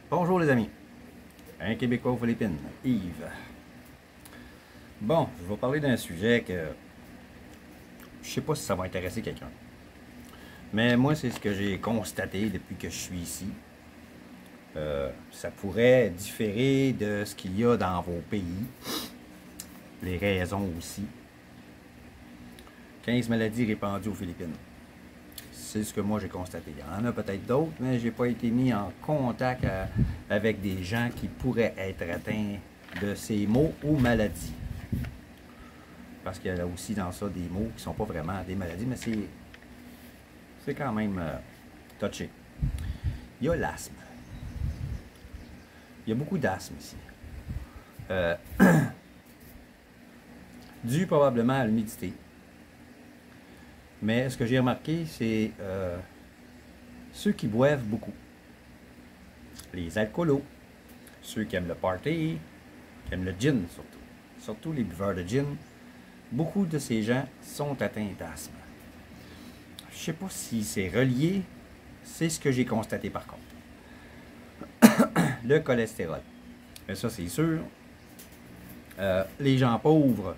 Bonjour les amis, un Québécois aux Philippines, Yves. Bon, je vais vous parler d'un sujet que je sais pas si ça va intéresser quelqu'un. Mais moi, c'est ce que j'ai constaté depuis que je suis ici. Ça pourrait différer de ce qu'il y a dans vos pays. Les raisons aussi. 15 maladies répandues aux Philippines. C'est ce que moi j'ai constaté. Il y en a peut-être d'autres, mais j'ai pas été mis en contact avec des gens qui pourraient être atteints de ces maux ou maladies. Parce qu'il y a aussi dans ça des maux qui sont pas vraiment des maladies, mais c'est quand même touché. Il y a l'asthme. Il y a beaucoup d'asthme ici. Dû probablement à l'humidité. Mais ce que j'ai remarqué, c'est ceux qui boivent beaucoup. Les alcoolos, ceux qui aiment le party, qui aiment le gin surtout. Surtout les buveurs de gin. Beaucoup de ces gens sont atteints d'asthme. Je ne sais pas si c'est relié. C'est ce que j'ai constaté par contre. Le cholestérol. Mais ça, c'est sûr. Les gens pauvres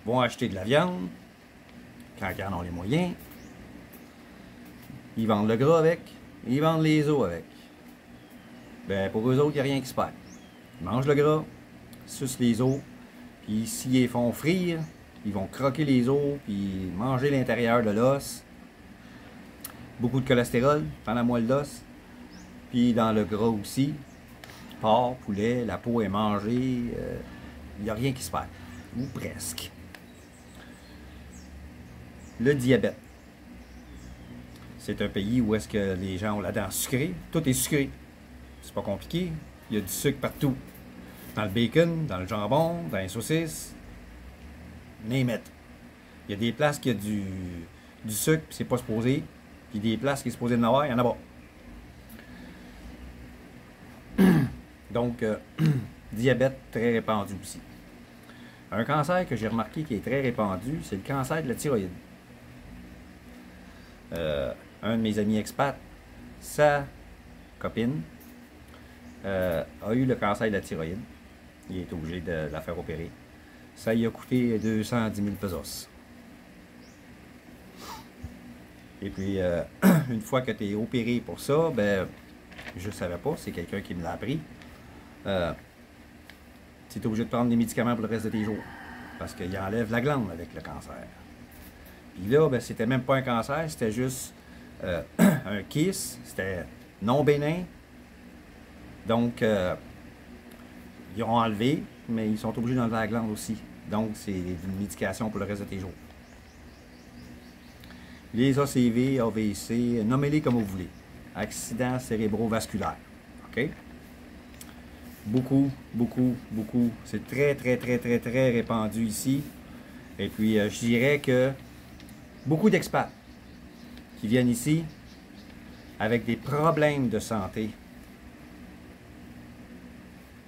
vont acheter de la viande quand ils en ont les moyens. Ils vendent le gras avec. Ils vendent les os avec. Ben, pour eux autres, il n'y a rien qui se perd. Ils mangent le gras, sucent les os, puis s'ils les font frire, ils vont croquer les os, puis manger l'intérieur de l'os. Beaucoup de cholestérol dans la moelle d'os. Puis dans le gras aussi. Porc, poulet, la peau est mangée. Il n'y a rien qui se perd. Ou presque. Le diabète. C'est un pays où est-ce que les gens ont la dent sucrée. Tout est sucré. C'est pas compliqué. Il y a du sucre partout. Dans le bacon, dans le jambon, dans les saucisses. Name it. Il y a des places qui a du sucre, puis c'est pas supposé. Puis des places qui est supposé de n'avoir, il y en a pas. Donc, diabète très répandu aussi. Un cancer que j'ai remarqué qui est très répandu, c'est le cancer de la thyroïde. Un de mes amis expats, sa copine, a eu le cancer de la thyroïde. Il est obligé de la faire opérer. Ça lui a coûté 210 000 pesos. Et puis, une fois que tu es opéré pour ça, ben, je ne savais pas, c'est quelqu'un qui me l'a appris. Tu es obligé de prendre des médicaments pour le reste de tes jours. Parce qu'il enlève la glande avec le cancer. Puis là, ben, c'était même pas un cancer, c'était juste un kiss, c'était non bénin. Donc, ils ont enlevé, mais ils sont obligés d'enlever la glande aussi. Donc, c'est une médication pour le reste de tes jours. Les ACV, AVC, nommez-les comme vous voulez. Accidents cérébrovasculaires. OK? Beaucoup, beaucoup, beaucoup. C'est très, très, très, très, très répandu ici. Et puis, je dirais que beaucoup d'expats qui viennent ici avec des problèmes de santé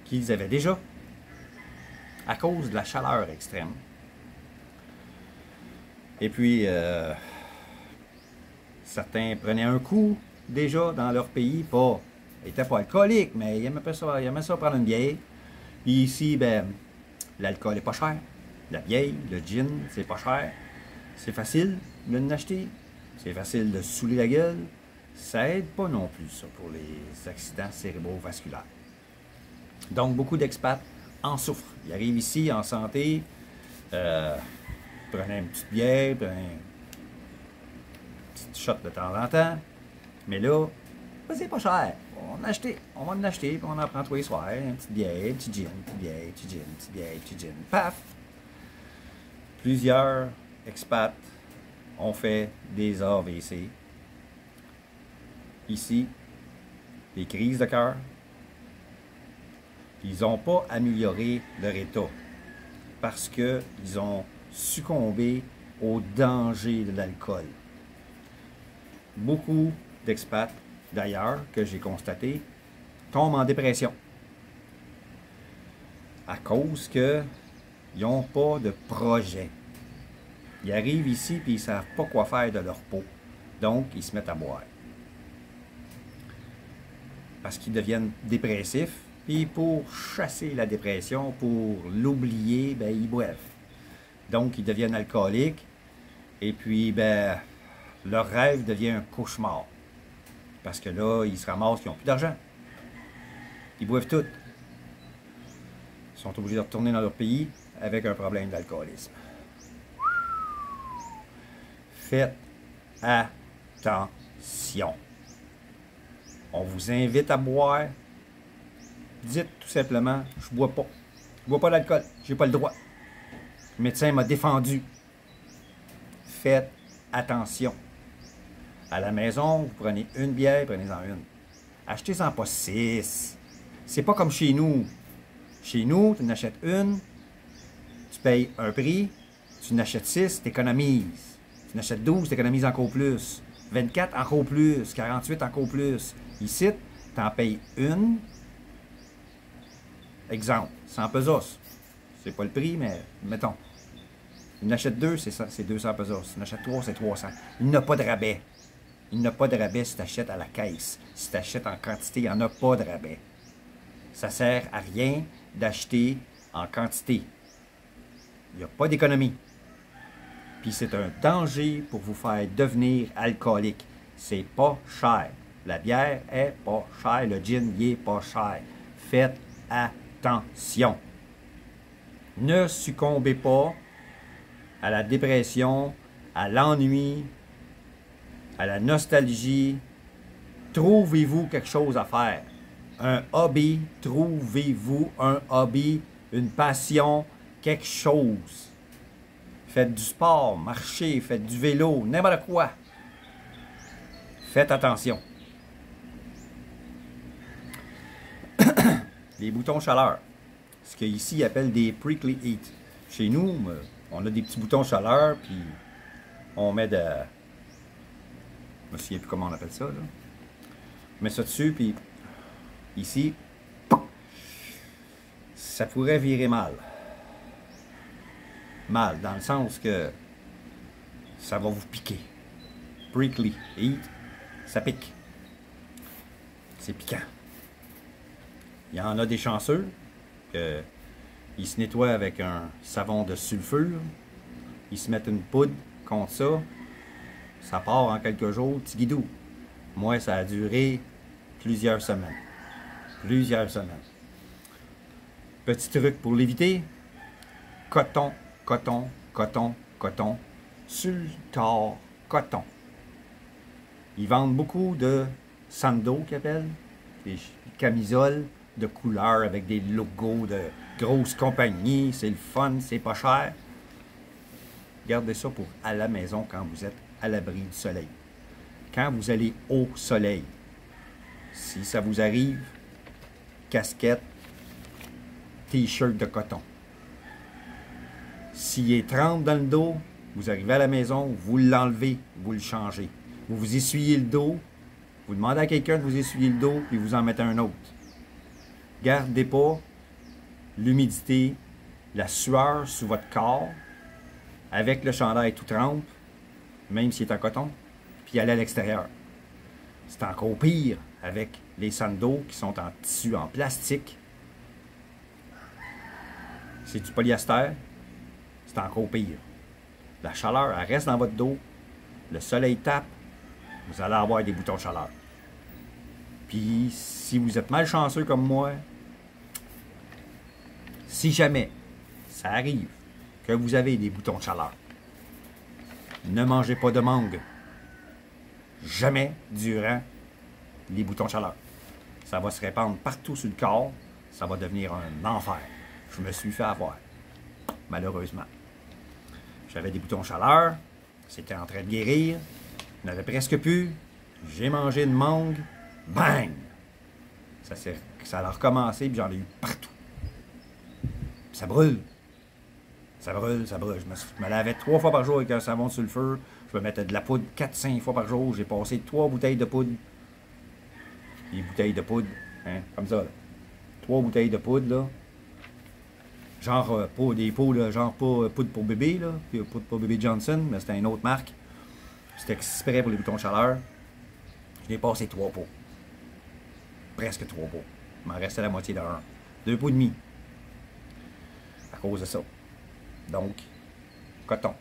qu'ils avaient déjà à cause de la chaleur extrême. Et puis, certains prenaient un coup déjà dans leur pays, pas, ils n'étaient pas alcooliques, mais ils aimaient ça prendre une bière. Puis ici, ben, l'alcool est pas cher. La bière, le gin, c'est pas cher. C'est facile de l'acheter. C'est facile de se saouler la gueule. Ça aide pas non plus, ça, pour les accidents cérébrovasculaires. Donc, beaucoup d'expats en souffrent. Ils arrivent ici en santé, prenaient une petite bière, prenaient une petite shot de temps en temps. Mais là, ben, c'est pas cher. On va en acheter, puis on en prend tous les soirs. Une petite bière, un petit gin, une petite bière, un petit gin, une petite bière, un petit gin. Paf! Plusieurs expats ont fait des AVC. Ici, des crises de cœur. Ils n'ont pas amélioré leur état parce qu'ils ont succombé au danger de l'alcool. Beaucoup d'expats, d'ailleurs, que j'ai constaté, tombent en dépression à cause qu'ils n'ont pas de projet. Ils arrivent ici et ils ne savent pas quoi faire de leur peau. Donc, ils se mettent à boire. parce qu'ils deviennent dépressifs. Puis pour chasser la dépression, pour l'oublier, ben, ils boivent. Donc, ils deviennent alcooliques. Et puis, ben, leur rêve devient un cauchemar. Parce que là, ils se ramassent, ils n'ont plus d'argent. Ils boivent tout. Ils sont obligés de retourner dans leur pays avec un problème d'alcoolisme. Faites attention. On vous invite à boire. Dites tout simplement, je bois pas. Je bois pas d'alcool. J'ai pas le droit. Le médecin m'a défendu. Faites attention. À la maison, vous prenez une bière, prenez-en une. Achetez-en pas 6. C'est pas comme chez nous. Chez nous, tu en achètes une, tu payes un prix, tu en achètes 6, tu économises. Tu en achètes 12, tu économises encore plus. 24, encore plus. 48, encore plus. Ici, tu en payes une. Exemple, 100 pesos. C'est pas le prix, mais mettons. Il en achète 2, c'est 200 pesos. Il en achète 3, c'est 300. Il n'a pas de rabais. Il n'y a pas de rabais si tu achètes à la caisse. Si tu achètes en quantité, il n'y en a pas de rabais. Ça ne sert à rien d'acheter en quantité. Il n'y a pas d'économie. Puis c'est un danger pour vous faire devenir alcoolique. C'est pas cher. La bière est pas chère. Le gin, il est pas cher. Faites attention. Ne succombez pas à la dépression, à l'ennui, à la nostalgie. Trouvez-vous quelque chose à faire. Un hobby, trouvez-vous un hobby, une passion, quelque chose. Faites du sport, marchez, faites du vélo, n'importe quoi. Faites attention. Les boutons chaleur. Ce qu'ici ils appellent des prickly heat. Chez nous, on a des petits boutons chaleur, puis on met de... Je me souviens plus comment on appelle ça, là. On met ça dessus, puis ici, ça pourrait virer mal. Mal, dans le sens que ça va vous piquer. Prickly heat, ça pique. C'est piquant. Il y en a des chanceux qu'ils se nettoient avec un savon de sulfure. Ils se mettent une poudre contre ça. Ça part en quelques jours, petit guidou. Moi, ça a duré plusieurs semaines. Plusieurs semaines. Petit truc pour l'éviter. Coton, coton, coton, coton. Sultar, coton. Ils vendent beaucoup de sando, qu'ils appellent. Des camisoles de couleur avec des logos de grosses compagnies. C'est le fun, c'est pas cher. Gardez ça pour à la maison quand vous êtes à l'abri du soleil. Quand vous allez au soleil, si ça vous arrive, casquette, t-shirt de coton. S'il est 30 dans le dos, vous arrivez à la maison, vous l'enlevez, vous le changez. Vous vous essuyez le dos, vous demandez à quelqu'un de vous essuyer le dos, puis vous en mettez un autre. Gardez pas l'humidité, la sueur sous votre corps, avec le chandail tout trempe, même s'il est en coton, puis aller à l'extérieur. C'est encore pire avec les sandos qui sont en tissu, en plastique. C'est du polyester, c'est encore pire. La chaleur, elle reste dans votre dos, le soleil tape, vous allez avoir des boutons de chaleur. Puis, si vous êtes malchanceux comme moi, si jamais ça arrive que vous avez des boutons de chaleur, ne mangez pas de mangue. Jamais durant les boutons de chaleur. Ça va se répandre partout sur le corps. Ça va devenir un enfer. Je me suis fait avoir. Malheureusement. J'avais des boutons de chaleur. C'était en train de guérir. Il n'y en avait presque plus. J'ai mangé une mangue. Bang! Ça a recommencé, puis j'en ai eu partout. Puis ça brûle. Ça brûle, ça brûle. Je me lavais 3 fois par jour avec un savon de sulfure. Je me mettais de la poudre 4-5 fois par jour. J'ai passé 3 bouteilles de poudre. Des bouteilles de poudre, hein, comme ça. Là. 3 bouteilles de poudre, là. Genre, des pots, là, genre pas poudre pour bébé, là. Poudre pour bébé Johnson, mais c'était une autre marque. C'était exprès pour les boutons de chaleur. Je l'ai passé 3 pots. presque 3 pots. Il m'en restait la moitié d'un. 2 pots et demi. À cause de ça. Donc, coton.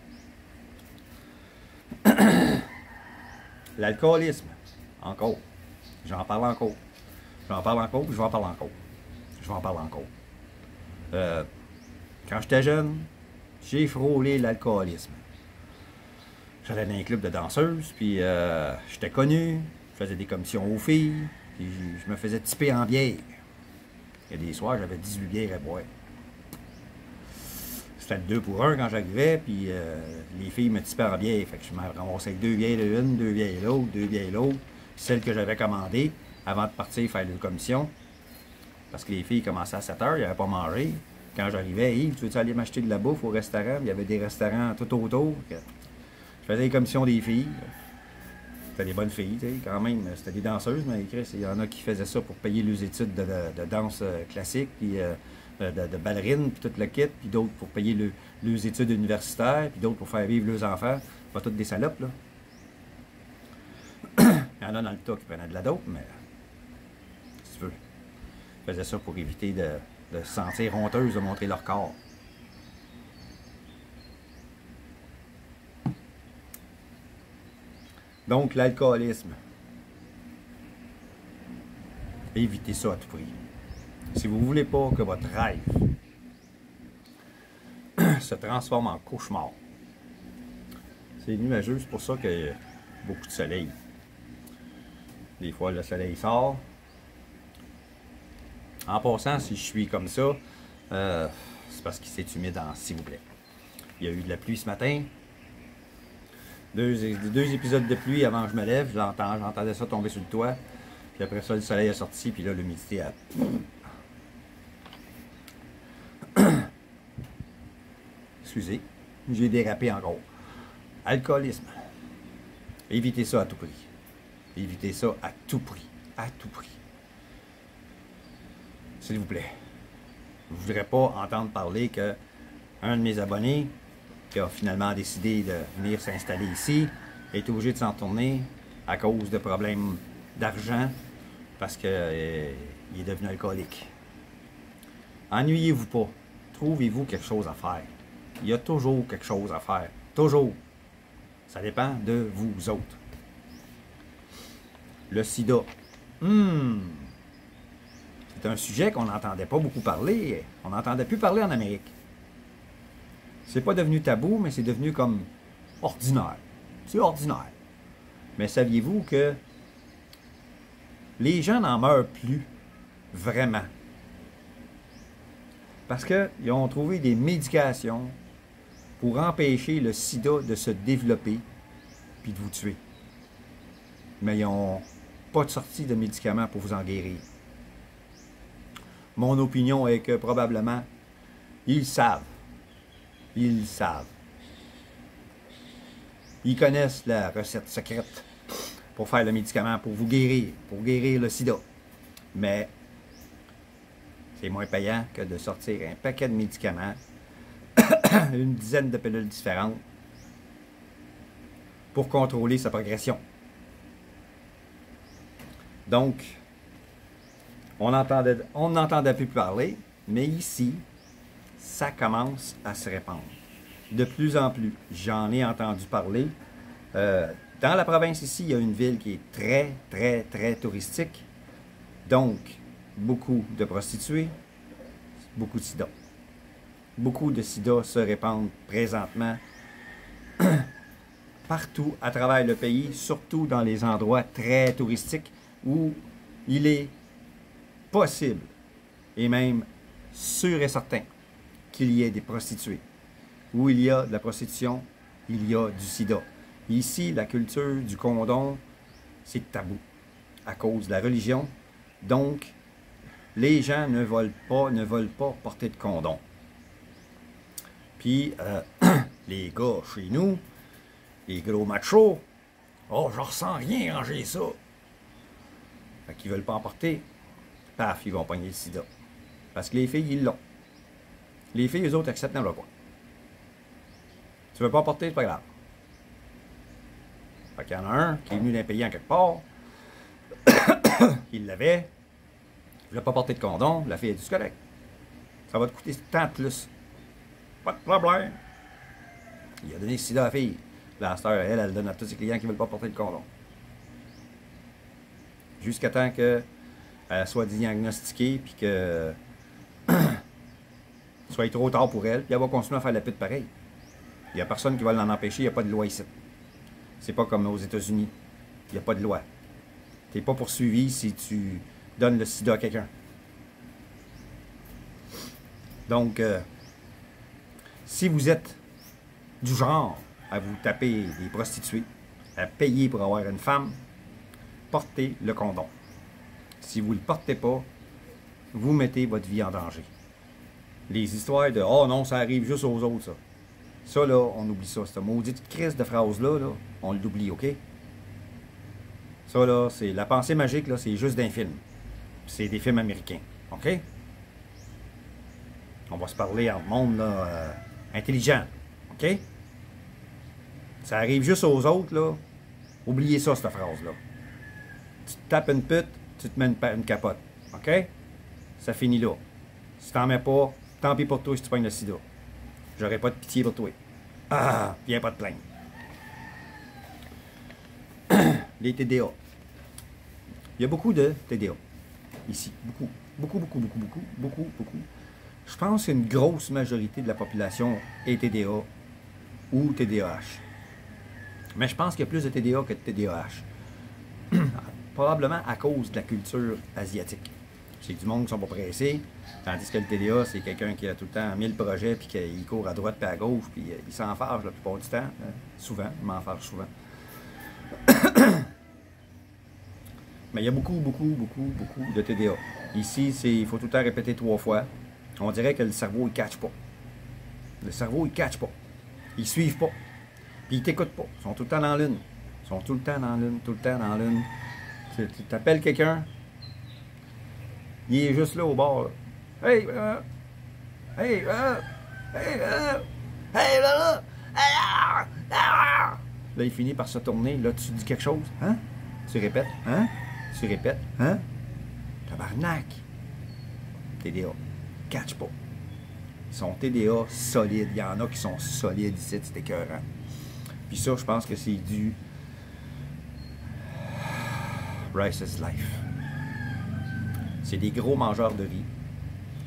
L'alcoolisme. Encore. J'en parle encore. J'en parle encore, puis je vais en parler encore. Je vais en parler encore. Quand j'étais jeune, j'ai frôlé l'alcoolisme. J'allais dans un club de danseuses, puis j'étais connu, je faisais des commissions aux filles, puis je me faisais tiper en bière. Il y a des soirs, j'avais 18 bières à boire. C'était le 2 pour 1 quand j'arrivais, puis les filles me tipaient en bière. Fait que je me ramassais avec 2 bières l'une, 2 bières l'autre, 2 bières l'autre. Celle que j'avais commandée avant de partir faire une commission. Parce que les filles commençaient à 7 h, ils n'avaient pas mangé. Quand j'arrivais, Yves, tu veux aller m'acheter de la bouffe au restaurant? Il y avait des restaurants tout autour. Je faisais les commissions des filles. C'était des bonnes filles, tu sais, quand même. C'était des danseuses, mais il y en a qui faisaient ça pour payer leurs études de danse classique, puis de ballerine, puis tout le kit, puis d'autres pour payer leurs études universitaires, puis d'autres pour faire vivre leurs enfants. Pas toutes des salopes, là. Il y en a dans le tas qui prenaient de la dope, mais si tu veux. Ils faisaient ça pour éviter de se sentir honteuse de montrer leur corps. Donc, l'alcoolisme. Évitez ça à tout prix. Si vous ne voulez pas que votre rêve se transforme en cauchemar, c'est nuageux, c'est pour ça qu'il y a beaucoup de soleil. Des fois, le soleil sort. En passant, si je suis comme ça, c'est parce qu'il s'est humide, s'il vous plaît. Il y a eu de la pluie ce matin. Deux épisodes de pluie avant que je me lève. J'entendais ça tomber sur le toit. Puis après ça, le soleil est sorti. Puis là, l'humidité a... Excusez, j'ai dérapé encore. Alcoolisme. Évitez ça à tout prix. Évitez ça à tout prix. À tout prix. S'il vous plaît. Je ne voudrais pas entendre parler que un de mes abonnés qui a finalement décidé de venir s'installer ici est obligé de s'en tourner à cause de problèmes d'argent parce qu'il est devenu alcoolique. Ennuyez-vous pas. Trouvez-vous quelque chose à faire. Il y a toujours quelque chose à faire. Toujours. Ça dépend de vous autres. Le sida. C'est un sujet qu'on n'entendait pas beaucoup parler. On n'entendait plus parler en Amérique. C'est pas devenu tabou, mais c'est devenu comme ordinaire. C'est ordinaire. Mais saviez-vous que les gens n'en meurent plus vraiment? Parce qu'ils ont trouvé des médications pour empêcher le sida de se développer puis de vous tuer. Mais ils n'ont pas de sortie de médicaments pour vous en guérir. Mon opinion est que probablement, ils savent. Ils savent. Ils connaissent la recette secrète pour faire le médicament, pour guérir le sida. Mais c'est moins payant que de sortir un paquet de médicaments, une dizaine de pilules différentes, pour contrôler sa progression. Donc, on n'entendait plus parler, mais ici, ça commence à se répandre. De plus en plus, j'en ai entendu parler. Dans la province ici, il y a une ville qui est très, très, très touristique. Donc, beaucoup de prostituées, beaucoup de sida. Beaucoup de sida se répandent présentement partout à travers le pays, surtout dans les endroits très touristiques où il est possible et même sûr et certain qu'il y ait des prostituées. Où il y a de la prostitution, il y a du sida. Ici, la culture du condom, c'est tabou à cause de la religion. Donc, les gens ne veulent pas porter de condom. Puis, les gars chez nous, les gros machos, oh, je ressens rien quand j'ai ça. Fait qu'ils veulent pas en porter. Paf, ils vont pogner le sida. Parce que les filles, ils l'ont. Les filles, eux autres, acceptent n'importe quoi. Tu veux pas en porter, c'est pas grave. Fait qu'il y en a un qui est venu d'un pays en quelque part. Il l'avait. Je n'ai pas porté de condom. La fille a dit, c'est correct. Ça va te coûter tant de plus. Pas de problème. Il a donné le sida à la fille. La sœur, elle donne à tous ses clients qui ne veulent pas porter de condom. Jusqu'à temps qu'elle soit diagnostiquée, puis que ce soit trop tard pour elle, puis elle va continuer à faire la pute pareil. Il n'y a personne qui va l'en empêcher, il n'y a pas de loi ici. C'est pas comme aux États-Unis. Il n'y a pas de loi. Tu n'es pas poursuivi si tu donnes le sida à quelqu'un. Donc, si vous êtes du genre à vous taper des prostituées, à payer pour avoir une femme, portez le condom. Si vous ne le portez pas, vous mettez votre vie en danger. Les histoires de « Oh non, ça arrive juste aux autres, ça ». Ça, là, on oublie ça. Cette maudite crise de phrase-là, là, on l'oublie, OK? Ça, là, c'est la pensée magique, là, c'est juste d'un film. C'est des films américains, OK? On va se parler en monde, là, intelligent, OK? Ça arrive juste aux autres, là. Oubliez ça, cette phrase-là. Tu te tapes une pute, tu te mets une capote, OK? Ça finit là. Si t'en mets pas, tant pis pour toi si tu pognes le sida. J'aurais pas de pitié pour toi. Ah, viens pas te plaindre. Les TDA. Il y a beaucoup de TDA. Ici. Beaucoup. Beaucoup. Je pense qu'une grosse majorité de la population est TDA ou TDAH. Mais je pense qu'il y a plus de TDA que de TDAH. Probablement à cause de la culture asiatique. C'est du monde qui sont pas pressés, tandis que le TDA, c'est quelqu'un qui a tout le temps 1000 projets, puis qu'il court à droite puis à gauche, puis il s'en fâche la plupart du temps. Souvent, il m'en fâche souvent. Mais il y a beaucoup de TDA. Ici, il faut tout le temps répéter 3 fois. On dirait que le cerveau, il ne catch pas. Le cerveau, il ne catch pas. Ils ne suivent pas. Puis ils ne t'écoutent pas. Ils sont tout le temps dans l'une. Ils sont tout le temps dans l'une. Tu t'appelles quelqu'un, il est juste là au bord. Là. Hey, là, il finit par se tourner. Là, tu dis quelque chose. Hein? Tu répètes. Hein? Tu répètes. Hein? Tabarnak. TDA. Catch pas. Ils sont TDA solides. Il y en a qui sont solides ici. C'est écœurant. Puis ça, je pense que c'est du Rice's Life. C'est des gros mangeurs de riz.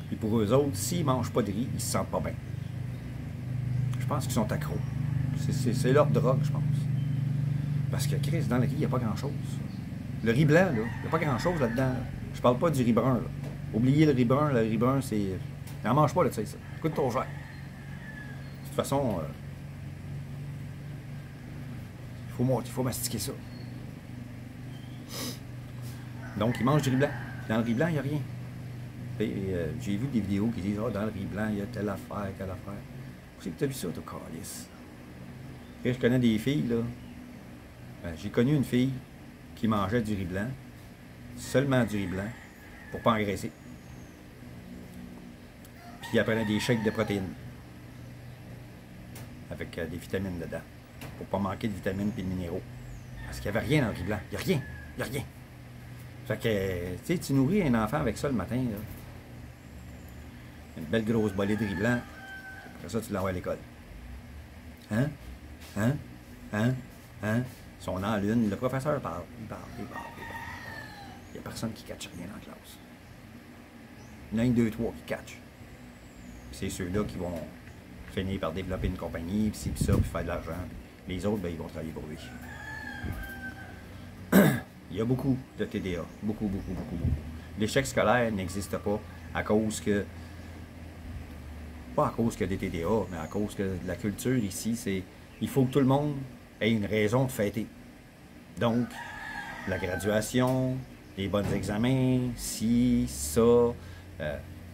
Puis pour eux autres, s'ils ne mangent pas de riz, ils ne se sentent pas bien. Je pense qu'ils sont accros. C'est leur drogue, je pense. Parce que, Chris, dans le riz, il n'y a pas grand-chose. Le riz blanc, là, il n'y a pas grand-chose là-dedans. Là. Je parle pas du riz brun. Là. Oubliez le riz brun. Le riz brun, c'est... N'en mange pas, là, tu sais, ça. Coûte trop cher. De toute façon, il faut mastiquer ça. Donc, ils mangent du riz blanc. Dans le riz blanc, il n'y a rien. J'ai vu des vidéos qui disent « Ah, dans le riz blanc, il y a telle affaire, telle affaire. » Où c'est que tu as vu ça, toi, calice? Je connais des filles, là. J'ai connu une fille qui mangeait du riz blanc, seulement du riz blanc, pour ne pas engraisser. Puis elle prenait des shakes de protéines, avec des vitamines dedans, pour ne pas manquer de vitamines et de minéraux. Parce qu'il n'y avait rien dans le riz blanc. Il n'y a rien. Fait que, tu sais, tu nourris un enfant avec ça le matin, là. Une belle grosse bolée de riz blanc. Après ça, tu l'envoies à l'école. Hein? Ils sont dans l'une. Le professeur parle. Il parle. Il n'y a personne qui catche rien dans la classe. Il y en a 1, 2, 3 qui catchent. C'est ceux-là qui vont finir par développer une compagnie, puis ci, puis ça, puis faire de l'argent. Les autres, ben, ils vont travailler pour lui. Il y a beaucoup de TDA. Beaucoup. L'échec scolaire n'existe pas à cause que... Pas à cause que des TDA, mais à cause que la culture ici, c'est... Il faut que tout le monde ait une raison de fêter. Donc, la graduation, les bons examens, ci, ça...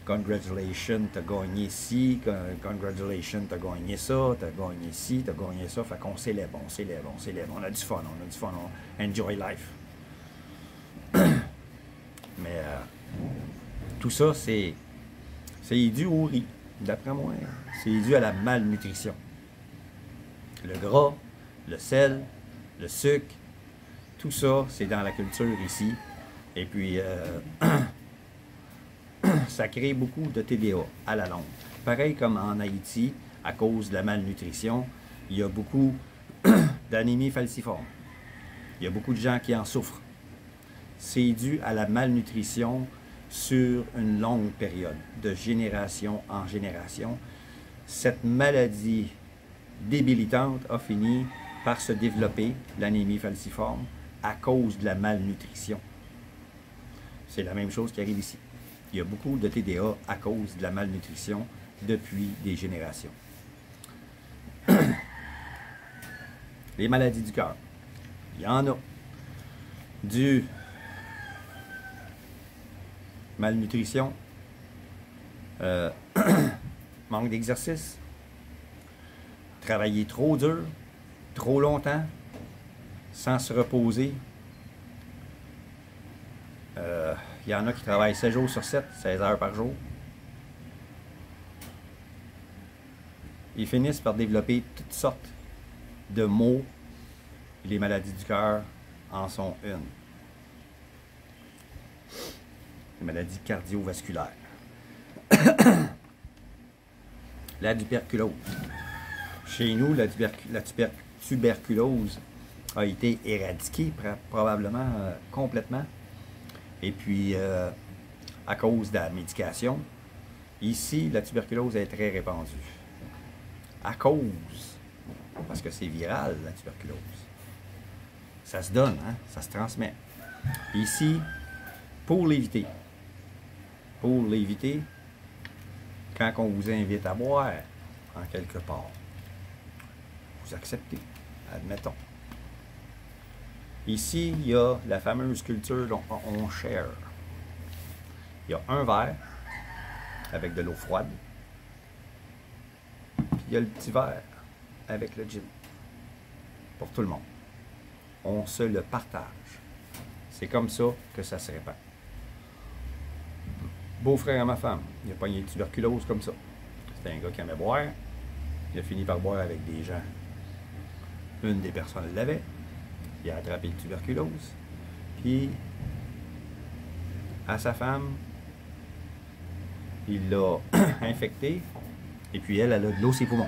congratulations, t'as gagné ci, congratulations, t'as gagné ça, t'as gagné ci, t'as gagné ça. Fait qu'on célèbre. On a du fun, on enjoy life. Mais tout ça, c'est dû au riz, d'après moi. C'est dû à la malnutrition. Le gras, le sel, le sucre, tout ça, c'est dans la culture ici. Et puis, ça crée beaucoup de TDA à la longue. Pareil comme en Haïti, à cause de la malnutrition, il y a beaucoup d'anémie falciforme. Il y a beaucoup de gens qui en souffrent. C'est dû à la malnutrition sur une longue période, de génération en génération. Cette maladie débilitante a fini par se développer, l'anémie falciforme, à cause de la malnutrition. C'est la même chose qui arrive ici. Il y a beaucoup de TDA à cause de la malnutrition depuis des générations. Les maladies du cœur, il y en a. Du malnutrition, manque d'exercice, travailler trop dur, trop longtemps, sans se reposer. Il y en a qui travaillent 7 jours sur 7, 16 heures par jour. Ils finissent par développer toutes sortes de maux. Les maladies du cœur en sont une. Les maladies cardiovasculaires. La tuberculose. Chez nous, la tuberculose a été éradiquée probablement complètement. Et puis, à cause de la médication, ici, la tuberculose est très répandue. À cause, parce que c'est viral, la tuberculose. Ça se donne, hein? Ça se transmet. Ici, pour l'éviter, quand on vous invite à boire, en quelque part, vous acceptez, admettons. Ici, il y a la fameuse culture dont on share. Il y a un verre avec de l'eau froide, puis il y a le petit verre avec le gin. Pour tout le monde. On se le partage. C'est comme ça que ça se répand. Beau-frère à ma femme, il a pogné une tuberculose comme ça. C'était un gars qui aimait boire. Il a fini par boire avec des gens. Une des personnes l'avait. Il a attrapé le tuberculose. Puis, à sa femme, il l'a infectée. Et puis, elle a de l'eau ses poumons.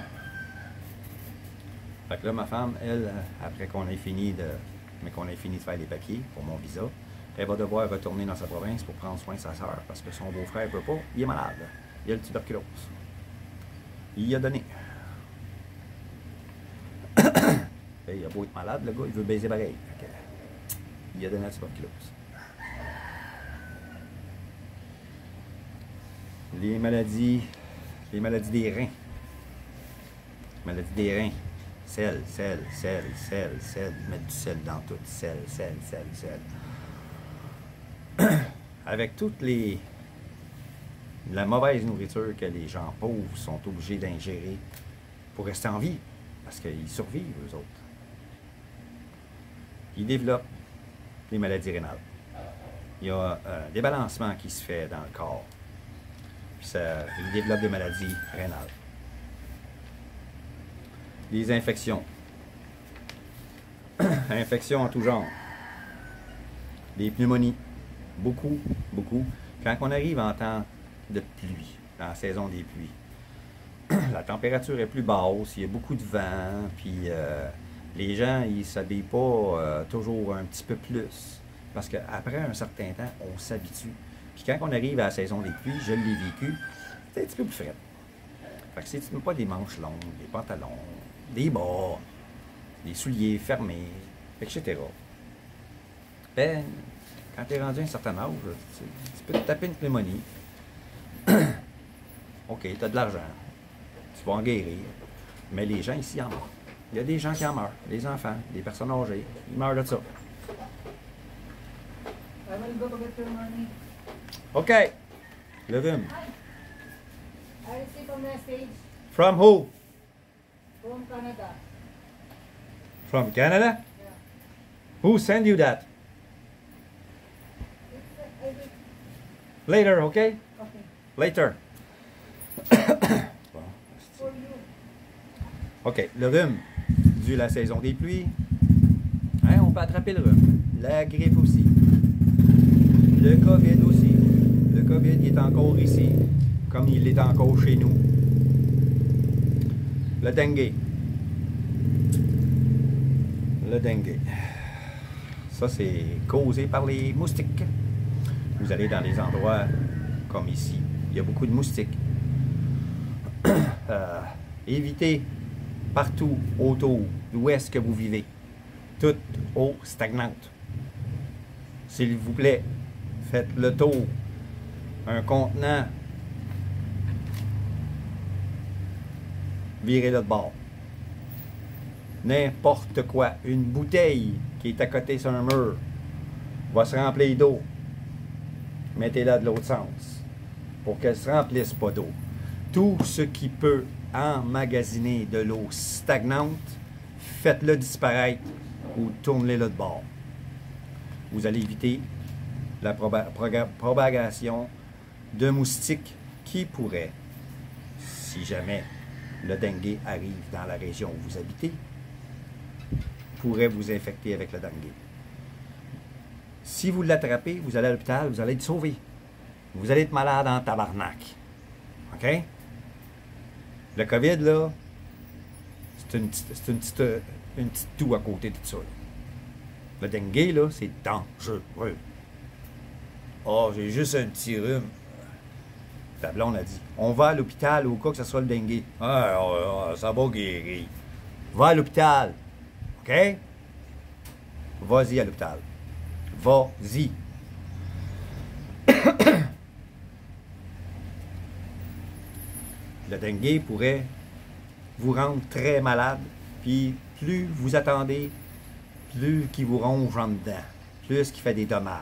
Fait que là, ma femme, elle, après qu'on ait fini de faire les papiers pour mon visa, elle va devoir retourner dans sa province pour prendre soin de sa sœur. Parce que son beau-frère ne peut pas. Il est malade. Il a le tuberculose. Il a donné. Il a beau être malade, le gars, il veut baiser pareil. Il a donné la tuberculose. Les maladies des reins. Maladie des reins. Sel. Mettre du sel dans tout. Sel. Avec toute la mauvaise nourriture que les gens pauvres sont obligés d'ingérer pour rester en vie. Parce qu'ils survivent, eux autres. Ils développent des maladies rénales. Il y a un débalancement qui se fait dans le corps. Puis ils développent des maladies rénales. Les infections. Infections en tout genre. Des pneumonies. Beaucoup. Quand on arrive en temps de pluie, dans la saison des pluies, la température est plus basse, il y a beaucoup de vent, puis les gens, ils ne s'habillent pas toujours un petit peu plus. Parce qu'après un certain temps, on s'habitue. Puis quand on arrive à la saison des pluies, je l'ai vécu, c'est un petit peu plus frais. Fait que si tu ne mets pas des manches longues, des pantalons, des bas, des souliers fermés, etc. Ben, quand tu es rendu à un certain âge, tu peux te taper une pneumonie. OK, tu as de l'argent. Tu vas en guérir. Mais les gens ici en meurent. Il y a des gens qui en meurent. Des enfants, des personnes âgées. Ils meurent de ça. OK. Le rhume. I received a message From who? from Canada. From Canada? Yeah. Who sent you that? Later, okay? Okay. Later. For you. OK. Le rhume, dû à la saison des pluies. Hein, on peut attraper le rhume. La grippe aussi. Le COVID aussi. Le COVID il est encore ici, comme il est encore chez nous. Le dengue. Le dengue. Ça, c'est causé par les moustiques. Vous allez dans des endroits comme ici, il y a beaucoup de moustiques. Évitez partout autour d'où est-ce que vous vivez. Toute eau stagnante. S'il vous plaît, faites le tour. Un contenant. Virez-le de bord. N'importe quoi. Une bouteille qui est à côté sur un mur va se remplir d'eau. Mettez-la de l'autre sens pour qu'elle ne se remplisse pas d'eau. Tout ce qui peut emmagasiner de l'eau stagnante, faites-le disparaître ou tournez-le de bord. Vous allez éviter la propagation de moustiques qui pourraient, si jamais le dengue arrive dans la région où vous habitez, pourrait vous infecter avec le dengue. Si vous l'attrapez, vous allez à l'hôpital, vous allez être sauvé. Vous allez être malade en tabarnak. OK? Le COVID, là, c'est une petite toux à côté de tout ça. Là. Le dengue, là, c'est dangereux. Oh, j'ai juste un petit rhume. Ta blonde a dit, on va à l'hôpital au cas que ce soit le dengue. Ah, ça va guérir. Va à l'hôpital. OK? Vas-y à l'hôpital. Vas-y. Le dengue pourrait vous rendre très malade, puis plus vous attendez, plus qu'il vous ronge en dedans, plus qu'il fait des dommages.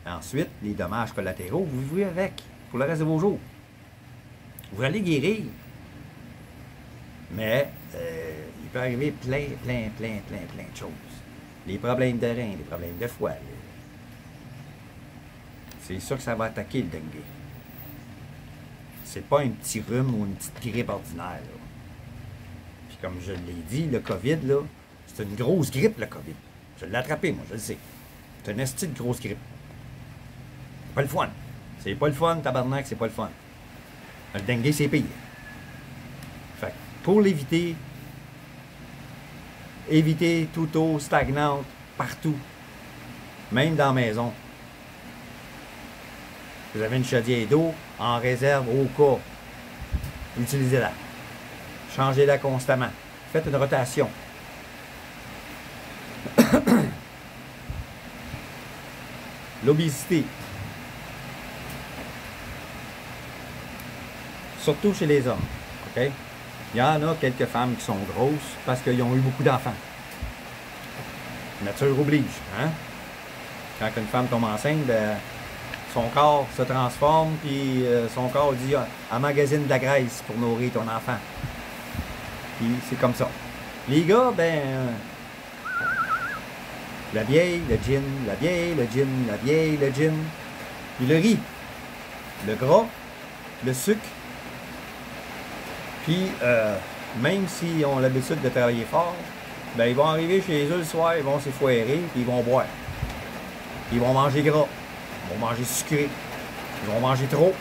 Ensuite, les dommages collatéraux, vous vivez avec pour le reste de vos jours. Vous allez guérir. Mais il peut arriver plein de choses. Les problèmes de rein, les problèmes de foie. C'est sûr que ça va attaquer le dengue. C'est pas un petit rhume ou une petite grippe ordinaire. Là. Puis comme je l'ai dit, le COVID, là, c'est une grosse grippe, le COVID. Je l'ai attrapé, moi, je le sais. C'est une esti de grosse grippe. C'est pas le fun. C'est pas le fun, tabarnak, c'est pas le fun. Le dengue, c'est pire. Fait que pour l'éviter, évitez toute eau stagnante partout. Même dans la maison. Vous avez une chaudière d'eau en réserve au cas. Utilisez-la. Changez-la constamment. Faites une rotation. L'obésité. Surtout chez les hommes. OK? Il y en a quelques femmes qui sont grosses parce qu'ils ont eu beaucoup d'enfants. Nature oblige. Hein? Quand une femme tombe enceinte, ben, son corps se transforme, puis son corps dit emmagasine de la graisse pour nourrir ton enfant. Puis c'est comme ça. Les gars, ben, la vieille, le gin, la vieille, le gin, la vieille, le gin, puis le riz, le gras, le sucre, puis même s'ils ont l'habitude de travailler fort, ben ils vont arriver chez eux le soir, ils vont s'effoirer, puis ils vont boire. Ils vont manger gras. Ils vont manger sucré. Ils vont manger trop.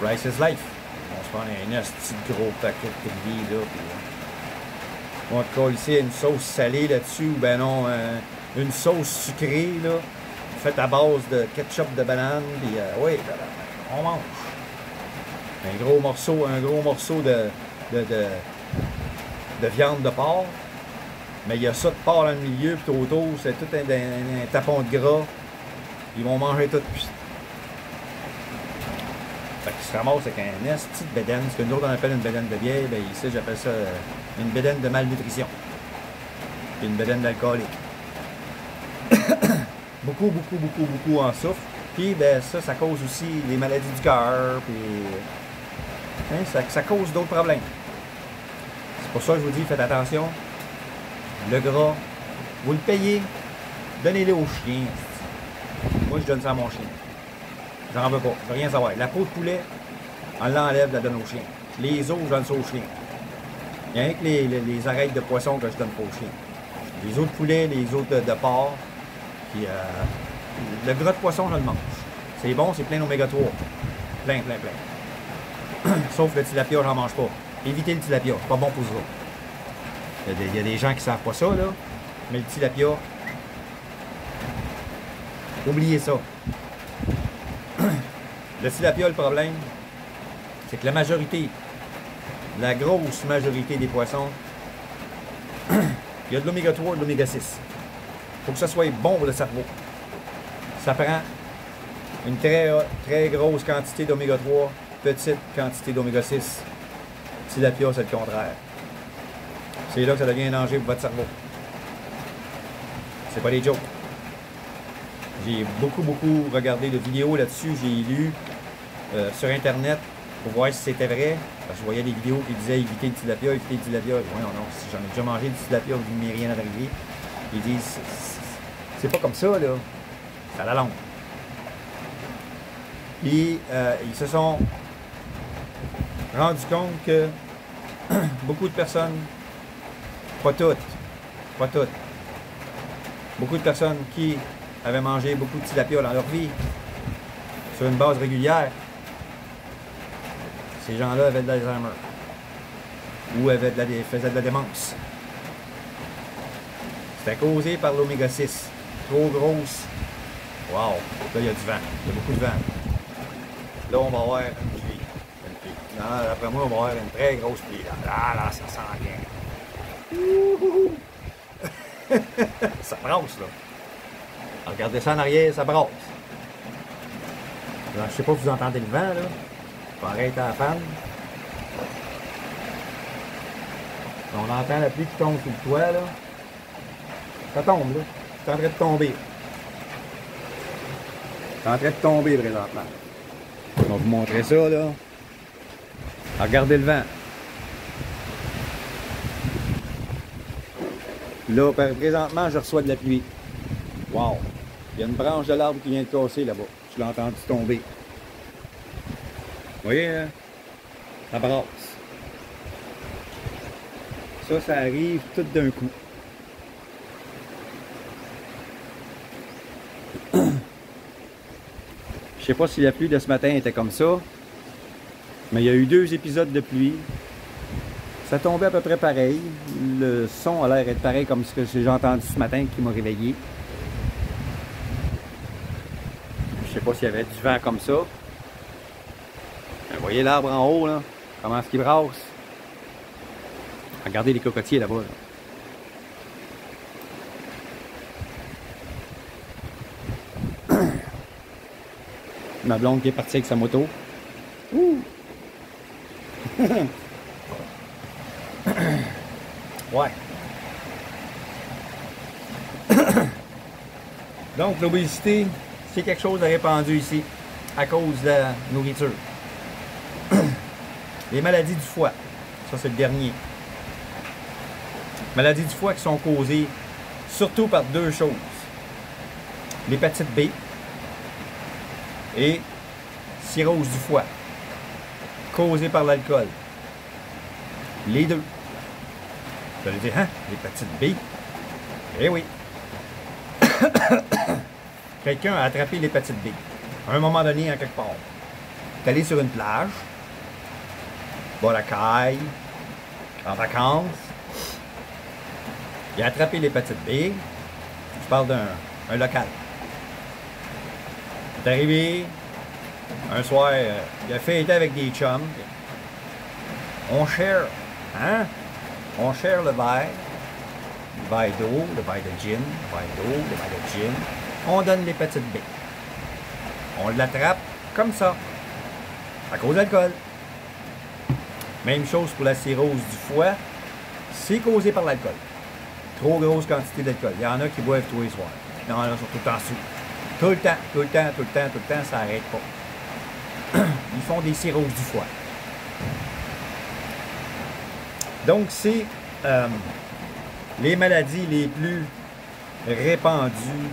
Rice is life. Ils vont se prendre un petit gros paquet de riz, là. Puis, on va te coller une sauce salée là-dessus, ou ben non, une sauce sucrée, là, faite à base de ketchup de banane, puis oui, on mange. Un gros morceau de viande de porc. Mais il y a ça de porc dans le milieu, puis autour, c'est tout un tapon de gras. Ils vont manger tout. Fait qu'ils se ramassent avec un esti de bédaine. Ce que nous autres on appelle une bédaine de bière, ben ici j'appelle ça une bédaine de malnutrition. Puis une bédaine d'alcoolique. beaucoup en souffrent. Puis ben ça cause aussi les maladies du cœur, puis hein, ça cause d'autres problèmes. C'est pour ça que je vous dis, faites attention. Le gras, vous le payez, donnez-le au chien. Moi, je donne ça à mon chien. J'en veux pas, je veux rien savoir. La peau de poulet, on l'enlève, je la donne au chien. Les os, je donne ça au chien. Il y a rien que les arêtes de poisson que je donne pas au chien. Les os de poulet, les os de porc, puis Le gras de poisson, je le mange. C'est bon, c'est plein d'oméga 3. Plein. Sauf le tilapia, j'en mange pas. Évitez le tilapia, c'est pas bon pour vous. Il y a des gens qui savent pas ça, là. Mais le tilapia, oubliez ça. Le tilapia, le problème, c'est que la grosse majorité des poissons, il y a de l'oméga 3 et de l'oméga 6. Il faut que ça soit bon pour le cerveau. Ça prend une très grosse quantité d'oméga 3, petite quantité d'oméga 6. Tilapia, c'est le contraire. C'est là que ça devient un danger pour votre cerveau. C'est pas des jokes. J'ai beaucoup regardé de vidéos là-dessus. J'ai lu sur Internet pour voir si c'était vrai. Parce que je voyais des vidéos qui disaient éviter le tilapia, éviter le tilapia. Oui, non, si j'en ai déjà mangé du tilapia, il ne m'est rien arrivé. Ils disent, c'est pas comme ça, là. C'est à la longue. Puis, ils se sont rendus compte que beaucoup de personnes, pas toutes, beaucoup de personnes qui avaient mangé beaucoup de tilapia dans leur vie, sur une base régulière, ces gens-là avaient de l'Alzheimer ou faisaient de la démence. C'était causé par l'oméga 6. Trop grosse. Wow! Là, il y a du vent. Il y a beaucoup de vent. Là, on va avoir une pluie. Après moi, on va avoir une très grosse pluie. Là, ça sent bien. Ça brasse, là. Regardez ça en arrière, ça brasse. Alors, je sais pas si vous entendez le vent, là. Je vais arrêter la panne. On entend la pluie qui tombe sur le toit, là. Ça tombe, là. C'est en train de tomber. C'est en train de tomber, présentement. Je vais vous montrer ça, là. Regardez le vent. Là, présentement, je reçois de la pluie. Wow! Il y a une branche de l'arbre qui vient de casser là-bas. Je l'ai entendu tomber. Vous voyez, hein? Ça brasse. Ça arrive tout d'un coup. Je sais pas si la pluie de ce matin était comme ça, mais il y a eu 2 épisodes de pluie. Ça tombait à peu près pareil. Le son a l'air d'être pareil comme ce que j'ai entendu ce matin qui m'a réveillé. Je sais pas s'il y avait du vent comme ça. Vous voyez l'arbre en haut, là? Comment est-ce qu'il brasse? Regardez les cocotiers là-bas. Là. Ma blonde qui est partie avec sa moto. Ouh! Ouais. Donc, l'obésité, c'est quelque chose de répandu ici à cause de la nourriture. Les maladies du foie, ça c'est le dernier. Maladies du foie qui sont causées surtout par 2 choses. L'hépatite B et cirrhose du foie, causée par l'alcool. Les 2. Vous allez dire, hein, l'hépatite B? Eh oui. Quelqu'un a attrapé l'hépatite B. À un moment donné, en quelque part. Il est allé sur une plage, bas la caille, en vacances. Il a attrapé l'hépatite B. Je parle d'un local. Il est arrivé un soir, il a fêté avec des chums. On share, hein? On share le verre d'eau, le verre de gin, le verre d'eau, le verre de gin. On donne l'hépatite B. On l'attrape comme ça, à cause d'alcool. Même chose pour la cirrhose du foie, c'est causé par l'alcool. Trop grosse quantité d'alcool. Il y en a qui boivent tous les soirs. Il y en a qui sont tout le temps sous. Tout le temps, ça n'arrête pas. Ils font des cirrhoses du foie. Donc, c'est les maladies les plus répandues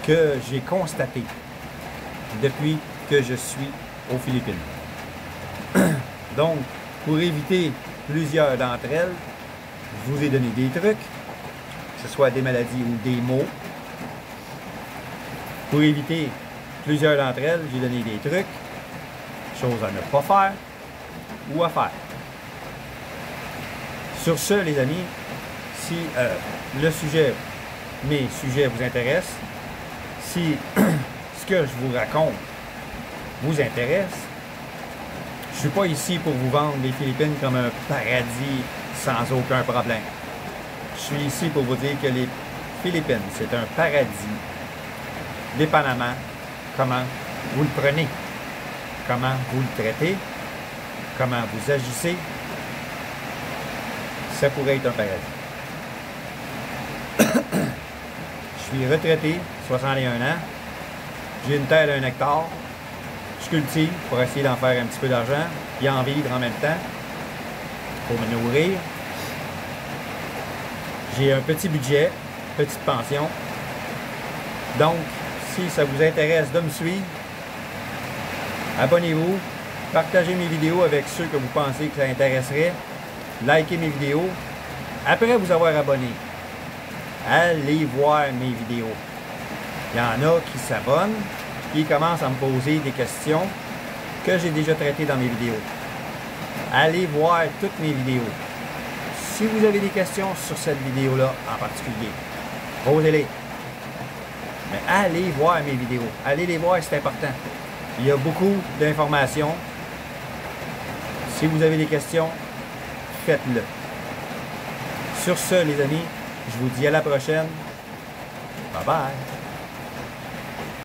que j'ai constatées depuis que je suis aux Philippines. Donc, pour éviter plusieurs d'entre elles, je vous ai donné des trucs, que ce soit des maladies ou des maux. Pour éviter plusieurs d'entre elles, j'ai donné des trucs, choses à ne pas faire ou à faire. Sur ce, les amis, si mes sujets vous intéressent, si ce que je vous raconte vous intéresse, je ne suis pas ici pour vous vendre les Philippines comme un paradis sans aucun problème. Je suis ici pour vous dire que les Philippines, c'est un paradis, dépendamment comment vous le prenez, comment vous le traitez, comment vous agissez, ça pourrait être un paradis. Je suis retraité, 61 ans, j'ai une terre d'1 hectare, je cultive pour essayer d'en faire un petit peu d'argent, puis en vivre en même temps, pour me nourrir. J'ai un petit budget, petite pension. Donc, si ça vous intéresse de me suivre, abonnez-vous, partagez mes vidéos avec ceux que vous pensez que ça intéresserait, likez mes vidéos. Après vous avoir abonné, allez voir mes vidéos. Il y en a qui s'abonnent, qui commencent à me poser des questions que j'ai déjà traitées dans mes vidéos. Allez voir toutes mes vidéos. Si vous avez des questions sur cette vidéo-là en particulier, posez-les. Mais allez voir mes vidéos. Allez les voir, c'est important. Il y a beaucoup d'informations. Si vous avez des questions, faites-le. Sur ce, les amis, je vous dis à la prochaine. Bye bye.